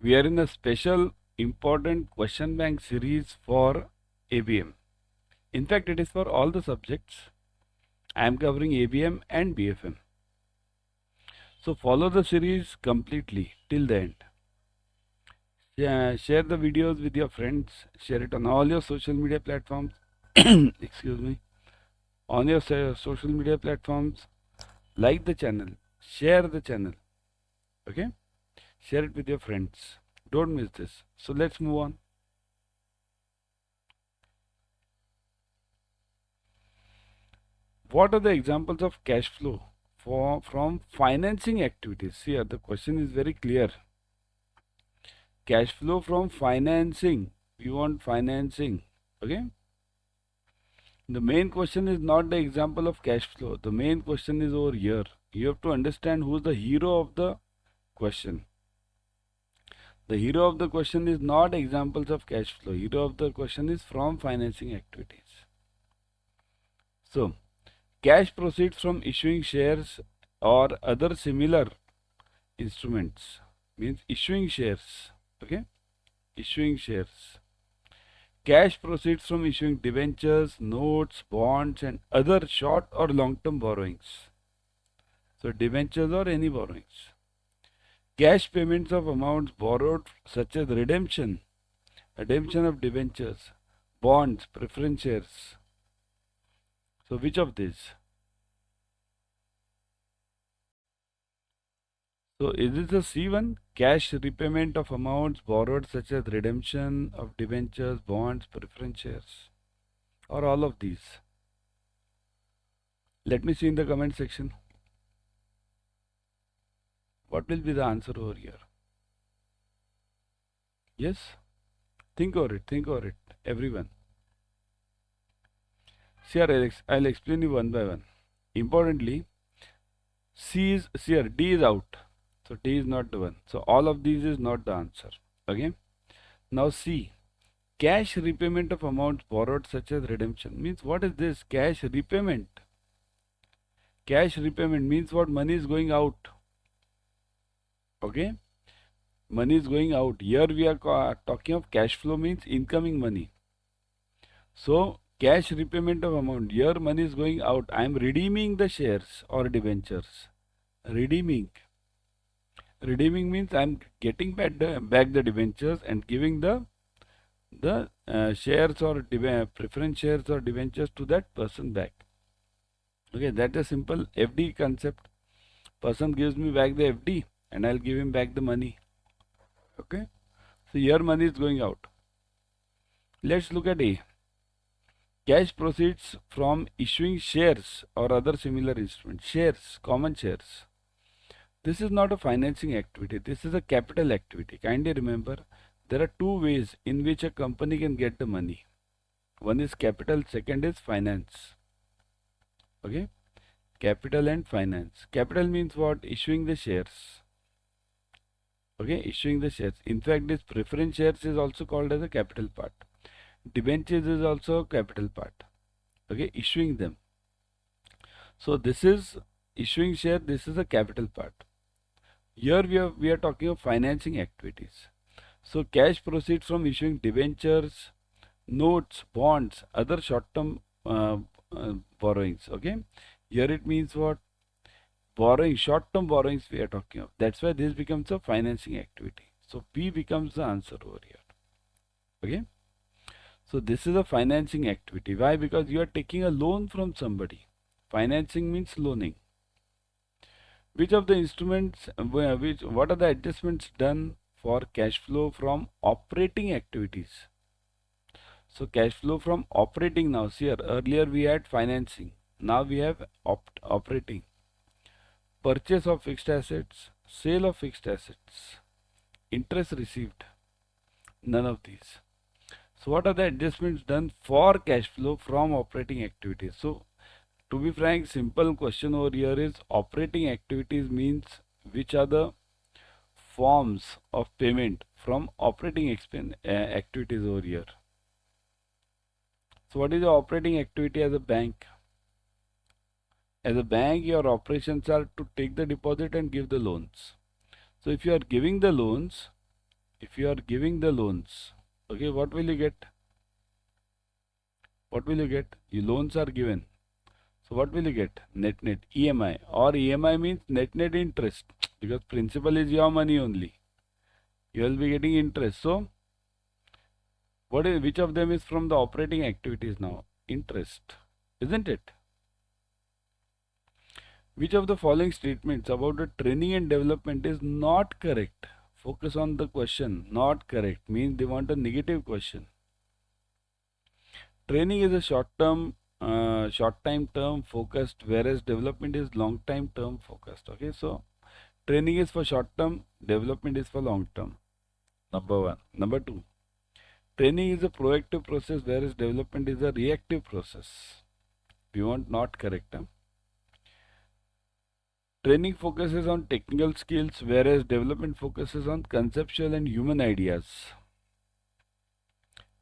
We are in a special important question bank series for ABM. In fact, it is for all the subjects. I am covering ABM and BFM. So follow the series completely till the end. Share the videos with your friends. Share it on all your social media platforms. Excuse me. On your social media platforms. Like the channel. Share the channel. Okay? Share it with your friends. Don't miss this. So let's move on. What are the examples of cash flow from financing activities? Here the question is very clear. Cash flow from financing. We want financing. Okay. The main question is not the example of cash flow. The main question is over here. You have to understand who is the hero of the question. The hero of the question is not examples of cash flow. Hero of the question is from financing activities. So, cash proceeds from issuing shares or other similar instruments means issuing shares. Okay, issuing shares. Cash proceeds from issuing debentures, notes, bonds, and other short or long-term borrowings. So, debentures or any borrowings. Cash payments of amounts borrowed, such as redemption of debentures, bonds, preference shares. So, which of these? So, is this a C1? Cash repayment of amounts borrowed, such as redemption of debentures, bonds, preference shares, or all of these? Let me see in the comment section. What will be the answer over here? Yes? Think over it, everyone. See here, I'll explain you one by one. Importantly, D is out. So D is not the one. So all of these is not the answer. Okay. Now C. Cash repayment of amounts borrowed, such as redemption. Means what is this? Cash repayment. Cash repayment means what? Money is going out. Okay. Money is going out. Here we are talking of cash flow, means incoming money. So cash repayment of amount. Here money is going out. I am redeeming the shares or debentures. Redeeming means I am getting back the debentures and giving the shares or preference shares or debentures to that person back. Okay, that is simple FD concept. Person gives me back the FD and I'll give him back the money. Okay, so here money is going out. Let's look at A. Cash proceeds from issuing shares or other similar instruments. Shares, common shares. This is not a financing activity. This is a capital activity. Kindly remember, there are two ways in which a company can get the money. One is capital, second is finance. Okay, capital and finance. Capital means what? Issuing the shares. Okay, issuing the shares. In fact, this preference shares is also called as a capital part. Debentures is also a capital part. Okay, issuing them. So this is issuing share. This is a capital part. Here we are talking of financing activities. So cash proceeds from issuing debentures, notes, bonds, other short-term borrowings. Okay, here it means what? Borrowing, short-term borrowings we are talking of. That's why this becomes a financing activity. So P becomes the answer over here. Okay. So this is a financing activity. Why? Because you are taking a loan from somebody. Financing means loaning. Which of the instruments, what are the adjustments done for cash flow from operating activities? So cash flow from operating now. See here, earlier we had financing. Now we have operating. Purchase of fixed assets, sale of fixed assets, interest received. None of these. So what are the adjustments done for cash flow from operating activities? So to be frank, simple question over here is operating activities means which are the forms of payment from operating activities over here. So what is the operating activity as a bank? As a bank, your operations are to take the deposit and give the loans. So if you are giving the loans, if you are giving the loans, okay, what will you get? What will you get? Your loans are given. So what will you get? Net EMI, or EMI means net interest, because principal is your money only. You will be getting interest. So which of them is from the operating activities now? Interest, isn't it? Which of the following statements about the training and development is not correct? Focus on the question. Not correct means they want a negative question. Training is a short time term focused, whereas development is long time term focused. Okay, so training is for short term, development is for long term. Number one. Number two, training is a proactive process, whereas development is a reactive process. We want not correct. Training focuses on technical skills, whereas development focuses on conceptual and human ideas.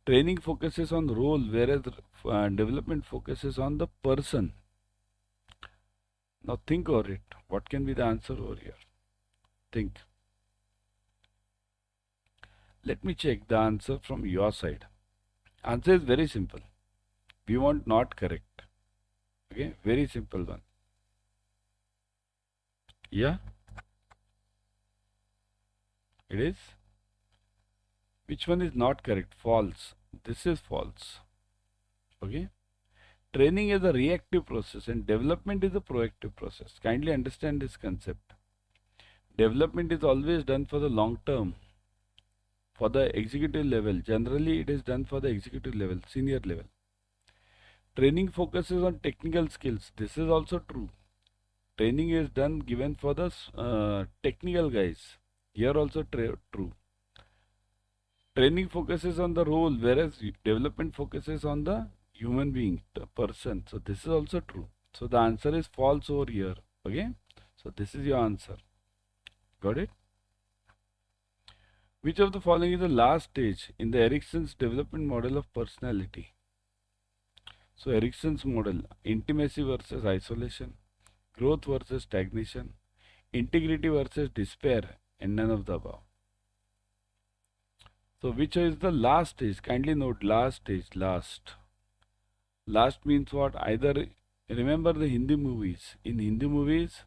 Training focuses on role, whereas development focuses on the person. Now think over it. What can be the answer over here? Think. Let me check the answer from your side. Answer is very simple. We want not correct. Okay, very simple one. Yeah, it is. Which one is not correct? False. This is false. Okay. Training is a reactive process and development is a proactive process. Kindly understand this concept. Development is always done for the long term, for the executive level. Generally, it is done for the executive level, senior level. Training focuses on technical skills. This is also true. Training is done given for the technical guys. Here also true. Training focuses on the role, whereas development focuses on the human being, the person. So this is also true. So the answer is false over here. Okay. So this is your answer. Got it? Which of the following is the last stage in the Erickson's development model of personality? So Erickson's model: intimacy versus isolation, growth versus stagnation, integrity versus despair, and none of the above. So which is the last stage? Kindly note last stage, last. Last means what? Either, remember the Hindi movies. In Hindi movies,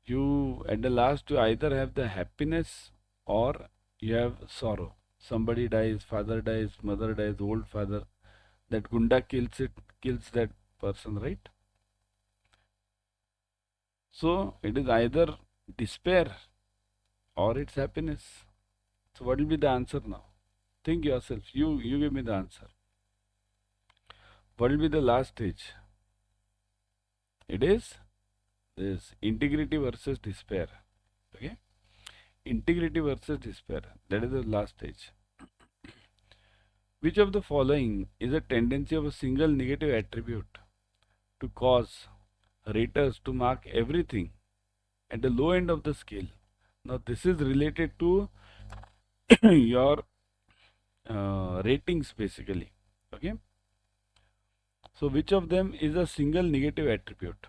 you at the last you either have the happiness or you have sorrow. Somebody dies, father dies, mother dies, old father. That gunda kills that person, right? So it is either despair or it's happiness. So what will be the answer now? Think yourself. You give me the answer. What will be the last stage? It is this integrity versus despair. Okay? Integrity versus despair. That is the last stage. Which of the following is a tendency of a single negative attribute to cause raters to mark everything at the low end of the scale? Now this is related to your ratings basically. Okay. So which of them is a single negative attribute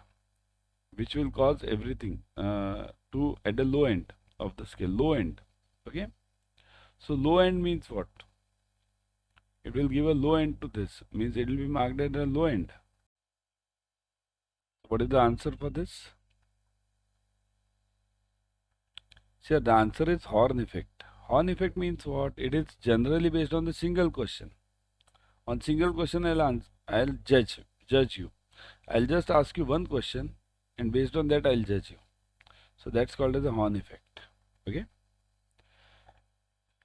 which will cause everything to at the low end of the scale? Low end. Okay. So low end means what? It will give a low end to this, means it will be marked at a low end. What is the answer for this? Sure, the answer is Horn effect. Horn effect means what? It is generally based on the single question. On single question, I'll judge you. I'll just ask you one question, and based on that, I'll judge you. So that's called as a Horn effect. Okay.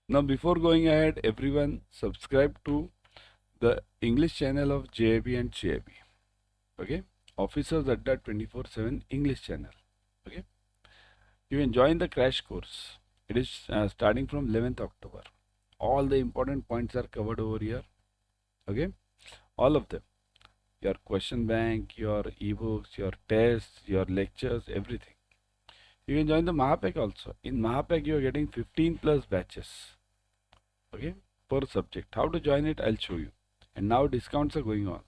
Now, before going ahead, everyone subscribe to the English channel of JIB and CAIIB. Okay. Officers Adda 24/7 English channel. Okay. You can join the crash course. It is starting from 11th October. All the important points are covered over here. Okay. All of them. Your question bank, your ebooks, your tests, your lectures, everything. You can join the Mahapacks also. In Mahapacks, you are getting 15 plus batches. Okay, per subject. How to join it, I'll show you. And now discounts are going on.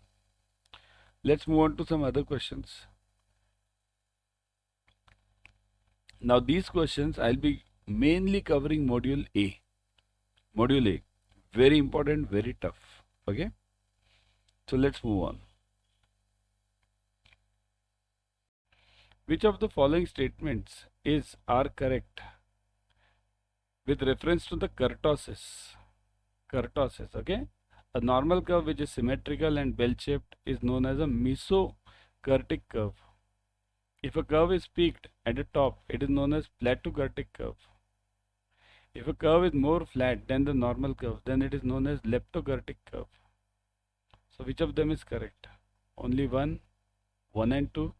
Let's move on to some other questions. Now these questions, I'll be mainly covering module A. Module A, very important, very tough. Okay, so let's move on. Which of the following statements are correct with reference to the kurtosis? Kurtosis, okay? A normal curve which is symmetrical and bell-shaped is known as a mesokurtic curve. If a curve is peaked at the top, it is known as plateaukurtic curve. If a curve is more flat than the normal curve, then it is known as leptokurtic curve. So which of them is correct? Only 1, 1 and 2,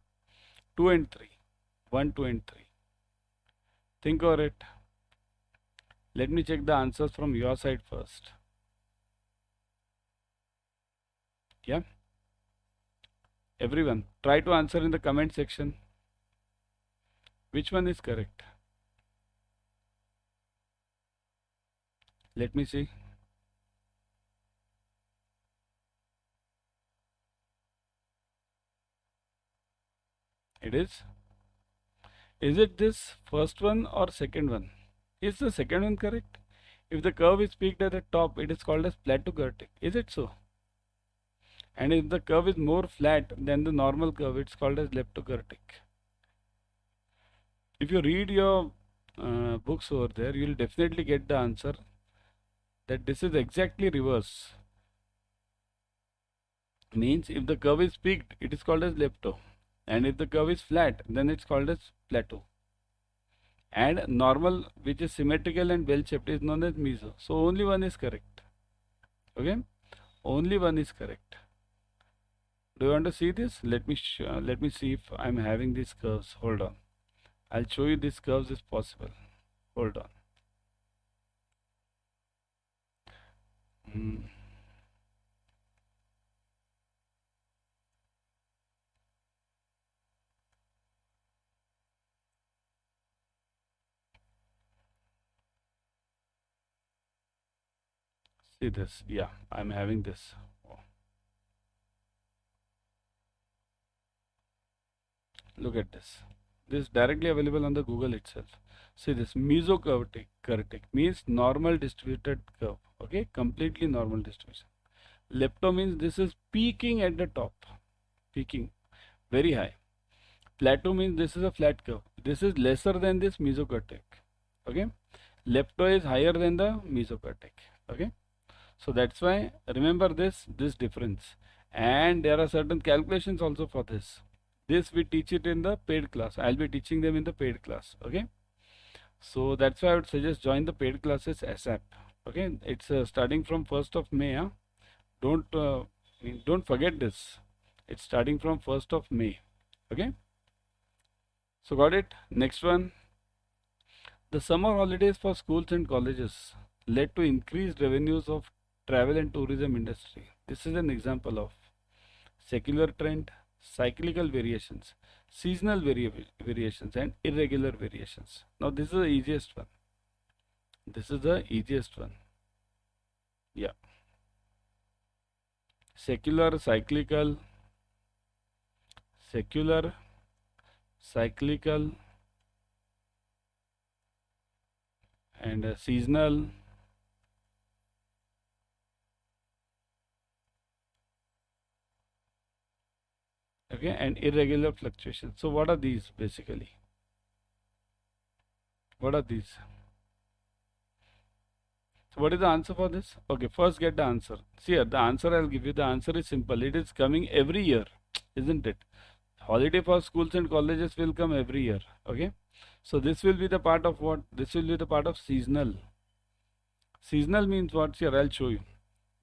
2 and 3, 1, 2 and 3. Think over it. Let me check the answers from your side first. Yeah? Everyone, try to answer in the comment section. Which one is correct? Let me see. It is. Is it this first one or second one? Is the second one correct? If the curve is peaked at the top, it is called as plateaukurtic. Is it so? And if the curve is more flat than the normal curve, it's called as leptokurtic. If you read your books over there, you will definitely get the answer that this is exactly reverse. Means if the curve is peaked, it is called as lepto. And if the curve is flat, then it's called as plateau. And normal, which is symmetrical and bell-shaped, is known as meso. So only one is correct. Okay? Only one is correct. Do you want to see this? Let me see if I'm having these curves. Hold on. I'll show you these curves is possible. Hold on. See this? Yeah, I'm having this. Look at this. This is directly available on the Google itself. See this, mesokurtic means normal distributed curve. Okay, completely normal distribution. Lepto means this is peaking at the top, peaking very high. Plateau means this is a flat curve. This is lesser than this mesokurtic. Okay, lepto is higher than the mesokurtic. Okay, so that's why remember this difference, and there are certain calculations also for this. This we teach it in the paid class. I'll be teaching them in the paid class. Okay, so that's why I would suggest join the paid classes ASAP. Okay, it's starting from 1st of May. Huh? Don't forget this. It's starting from 1st of May. Okay, so got it. Next one. The summer holidays for schools and colleges led to increased revenues of travel and tourism industry. This is an example of secular trend, cyclical variations, seasonal variations, and irregular variations. Now this is the easiest one. This is the easiest one. Yeah. Secular, cyclical, and seasonal. Okay, and irregular fluctuations. So what are these basically? What are these? So what is the answer for this? Okay, first get the answer. See here, the answer I'll give you. The answer is simple. It is coming every year, isn't it? Holiday for schools and colleges will come every year. Okay, so this will be the part of what? This will be the part of seasonal. Seasonal means what? Here I'll show you.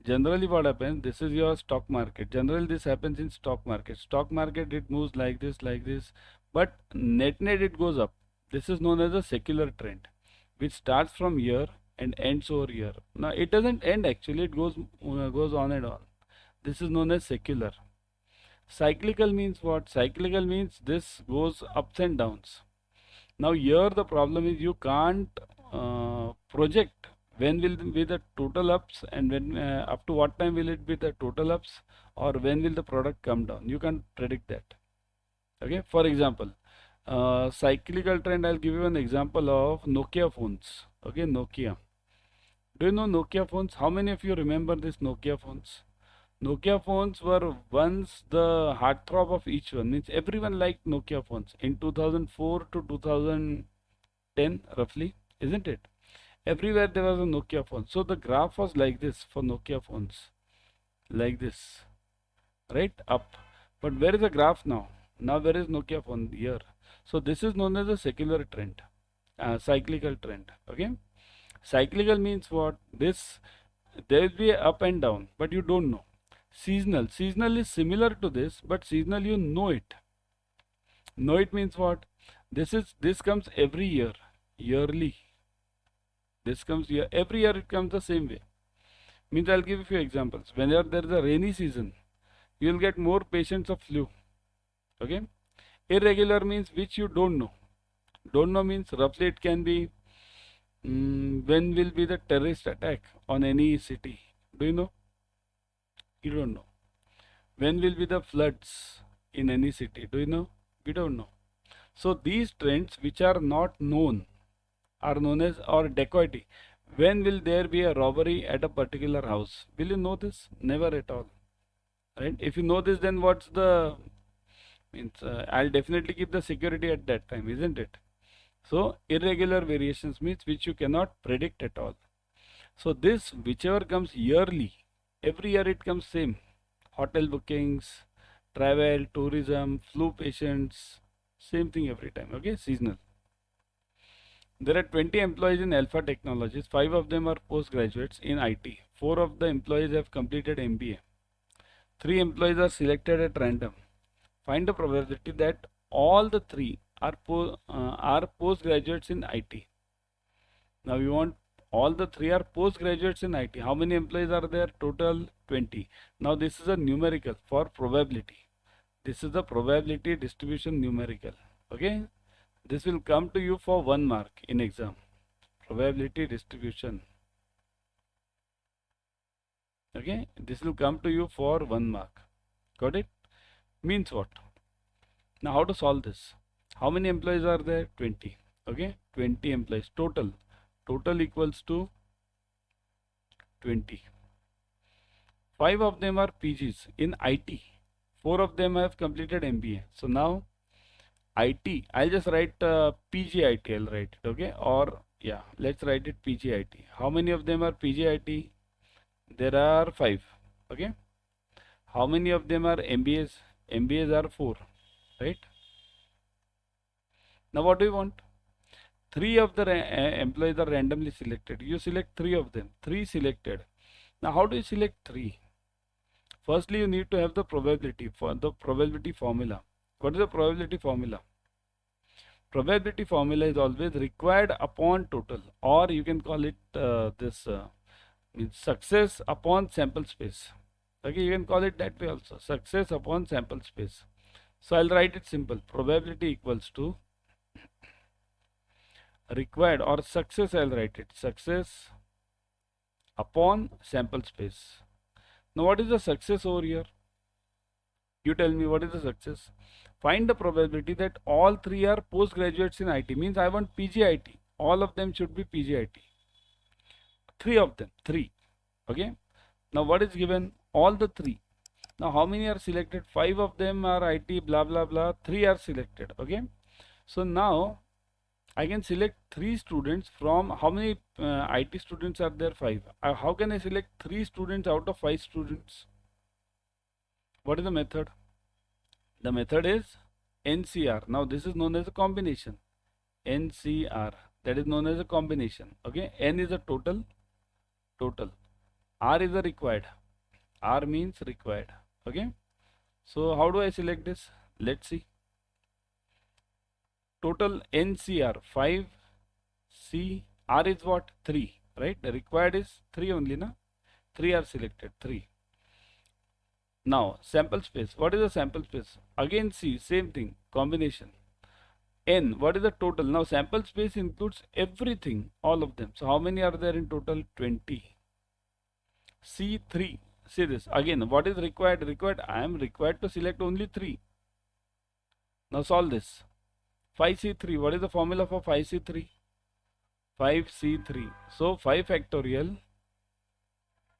Generally what happens, this is your stock market. Generally this happens in stock market. Stock market, it moves like this, but net it goes up. This is known as a secular trend, which starts from here and ends over here. Now it doesn't end actually, it goes on and on. This is known as secular. Cyclical means what? Cyclical means this goes ups and downs. Now here the problem is you can't project when will be the total ups, and when up to what time will it be the total ups, or when will the product come down. You can't predict that. Okay, for example, cyclical trend, I'll give you an example of Nokia phones. Okay, Nokia. Do you know Nokia phones? How many of you remember this Nokia phones? Nokia phones were once the heartthrob of each one. Means everyone liked Nokia phones in 2004 to 2010 roughly, isn't it? Everywhere there was a Nokia phone. So the graph was like this for Nokia phones, like this, right? Up. But where is the graph now? Now where is Nokia phone? Here. So this is known as a secular trend, cyclical trend. Okay. Cyclical means what? This, there will be a up and down, but you don't know. Seasonal. Seasonal is similar to this, but seasonal you know it. Know it means what? This comes every year, yearly. This comes year, every year it comes the same way. Means I'll give a few examples. Whenever there is a rainy season, you will get more patients of flu. Okay. Irregular means which you don't know. Don't know means roughly it can be when will be the terrorist attack on any city. Do you know? You don't know. When will be the floods in any city? Do you know? We don't know. So these trends which are not known are known as or dacoity. When will there be a robbery at a particular house? Will you know this? Never at all. Right? If you know this, then what's the means? I'll definitely keep the security at that time, isn't it? So irregular variations means which you cannot predict at all. So this whichever comes yearly, every year it comes same. Hotel bookings, travel, tourism, flu patients, same thing every time. Okay, seasonal. There are 20 employees in Alpha Technologies. 5 of them are postgraduates in IT. 4 of the employees have completed MBA. 3 employees are selected at random. Find the probability that all the 3 are postgraduates in IT. Now we want all the 3 are postgraduates in IT. How many employees are there? Total 20. Now this is a numerical for probability. This is the probability distribution numerical. Okay. This will come to you for 1 mark in exam. Probability distribution. Okay. This will come to you for 1 mark. Got it? Means what? Now how to solve this? How many employees are there? 20. Okay. 20 employees total. Total equals to 20. 5 of them are PGs in IT. 4 of them have completed MBA. So now IT, I'll just write PGIT, I'll write it, okay? Or yeah, let's write it PGIT. How many of them are PGIT? There are 5, okay? How many of them are MBAs? MBAs are 4, right? Now what do you want? 3 of the employees are randomly selected. You select 3 of them. 3 selected. Now how do you select 3? Firstly, you need to have the probability for the probability formula. What is the probability formula? Probability formula is always required upon total, or you can call it means success upon sample space. Okay, you can call it that way also. Success upon sample space. So I'll write it simple. Probability equals to required or success. I'll write it success upon sample space. Now what is the success over here? You tell me what is the success. Find the probability that all 3 are postgraduates in IT. Means I want PGIT. All of them should be PGIT. 3 of them. 3. Okay. Now what is given? All the 3. Now how many are selected? 5 of them are IT blah blah blah. 3 are selected. Okay. So now I can select 3 students from how many IT students are there? 5. How can I select 3 students out of 5 students? What is the method? The method is NCR. Now this is known as a combination. NCR. That is known as a combination. Okay. N is a total. Total. R is a required. R means required. Okay. So how do I select this? Let's see. Total NCR 5. C. R is what? 3. Right. The required is 3 only. Na? 3 are selected. 3. Now sample space. What is the sample space? Again C, same thing, combination. N, what is the total? Now sample space includes everything, all of them. So how many are there in total? 20. C 3. See this again. What is required? Required. I am required to select only 3. Now solve this. 5C3. What is the formula for 5C3? 5C3. So 5 factorial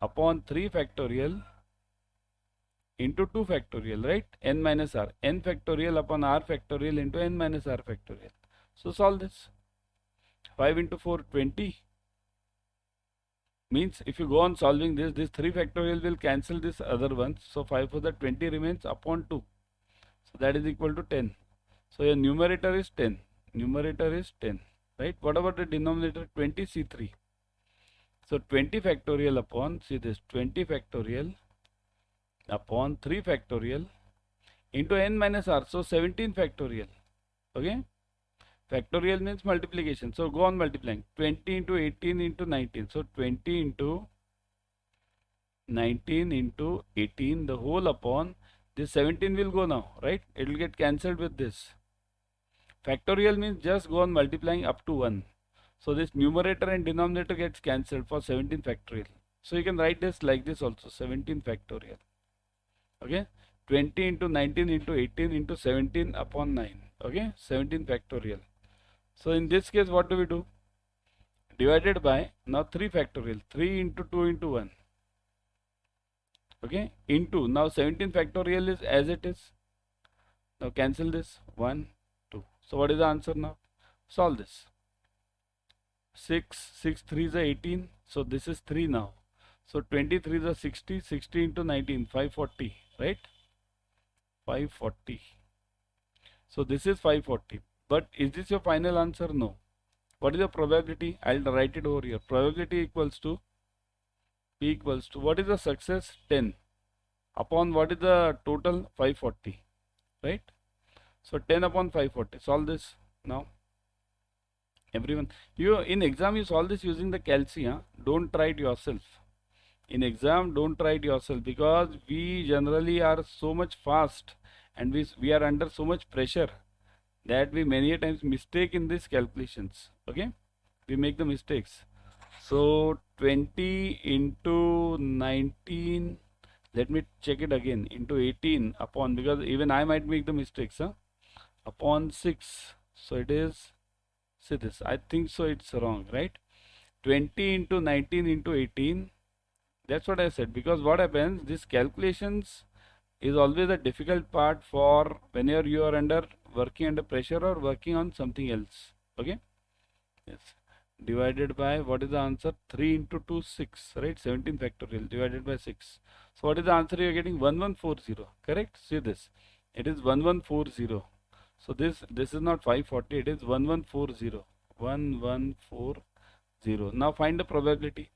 upon 3 factorial into 2 factorial, right? N minus r. N factorial upon r factorial into n minus r factorial. So solve this. 5 into 4, 20. Means if you go on solving this 3 factorial will cancel this other ones. So 5 for the 20 remains upon 2. So that is equal to 10. So your numerator is 10. Numerator is 10. Right? What about the denominator? 20c3. So 20 factorial upon, see this, 20 factorial upon 3 factorial into n minus r. So 17 factorial. Okay? Factorial means multiplication. So go on multiplying. 20 into 18 into 19. So 20 into 19 into 18, the whole upon this 17 will go now, right? It will get cancelled with this. Factorial means just go on multiplying up to 1. So this numerator and denominator gets cancelled for 17 factorial. So you can write this like this also, 17 factorial. Okay? 20 into 19 into 18 into 17 upon 9. Okay? 17 factorial. So in this case, what do we do? Divided by, now 3 factorial. 3 into 2 into 1. Okay? Into, now 17 factorial is as it is. Now cancel this. 1, 2. So what is the answer now? Solve this. 6 3 is 18. So this is 3 now. So 23 is 60. 60 into 19. 540. Right? 540. So this is 540. But is this your final answer? No. What is the probability? I'll write it over here. Probability equals to P equals to, what is the success? 10. Upon what is the total? 540. Right? So 10 upon 540. Solve this now. Everyone. You in exam you solve this using the calci. Huh? Don't try it yourself. In exam, don't try it yourself, because we generally are so much fast and we are under so much pressure that we many a times mistake in these calculations. Okay, we make the mistakes. So 20 into 19, let me check it again, into 18 upon, because even I might make the mistakes, huh? Upon 6. So it is, see this, I think so it's wrong, right? 20 into 19 into 18. That's what I said, because what happens, these calculations is always a difficult part for whenever you are working under pressure or working on something else. Okay? Yes. Divided by, what is the answer? 3 into 2, 6, right? 17 factorial divided by 6. So what is the answer you are getting? 1140, correct? See this, it is 1140. So this is not 540, it is 1140. 1140. Now find the probability.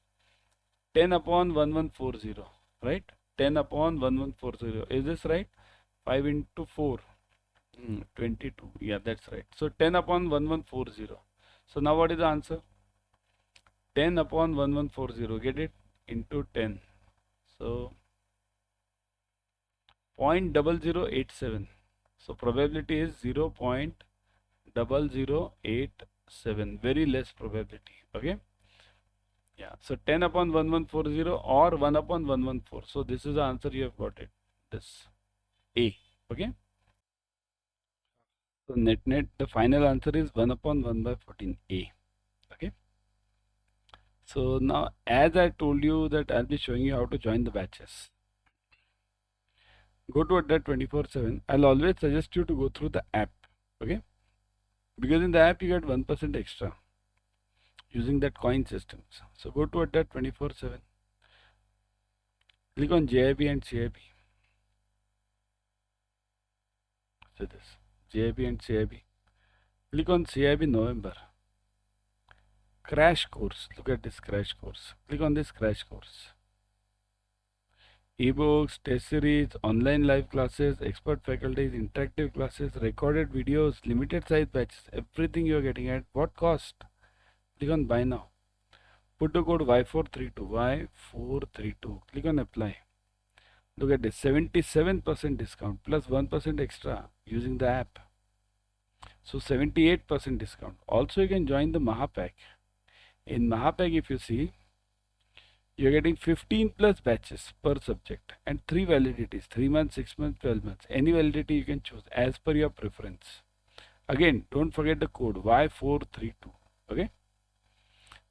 10 upon 1140, right? 10 upon 1140. Is this right? 5 into 4, 22. Yeah, that's right. So 10 upon 1140. So now what is the answer? 10 upon 1140. Get it? Into 10. So 0.0087. So probability is 0.0087. Very less probability. Okay. Yeah, so 10 upon 1140 or 1 upon 114. So this is the answer, you have got it. This A. Okay. So net the final answer is 1 upon 1 by 14 A. Okay. So now, as I told you that I'll be showing you how to join the batches. Go to that 24/7. I'll always suggest you to go through the app. Okay. Because in the app you get 1% extra using that coin systems. So go to that 24/7. Click on JIB and CAIB. So this JIB and CAIB. Click on CAIB November. Crash course. Look at this crash course. Click on this crash course. Ebooks, test series, online live classes, expert faculties, interactive classes, recorded videos, limited size batches. Everything you are getting at what cost? Click on buy now. Put the code Y432. Y432. Click on apply. Look at this, 77% discount plus 1% extra using the app. So 78% discount. Also you can join the Mahapack. In Mahapack, if you see, you're getting 15 plus batches per subject and 3 validities, 3 months, 6 months, 12 months. Any validity you can choose as per your preference. Again, don't forget the code Y432. Okay.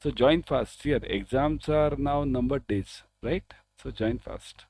So join fast. Here, exams are now numbered days. right? So join fast.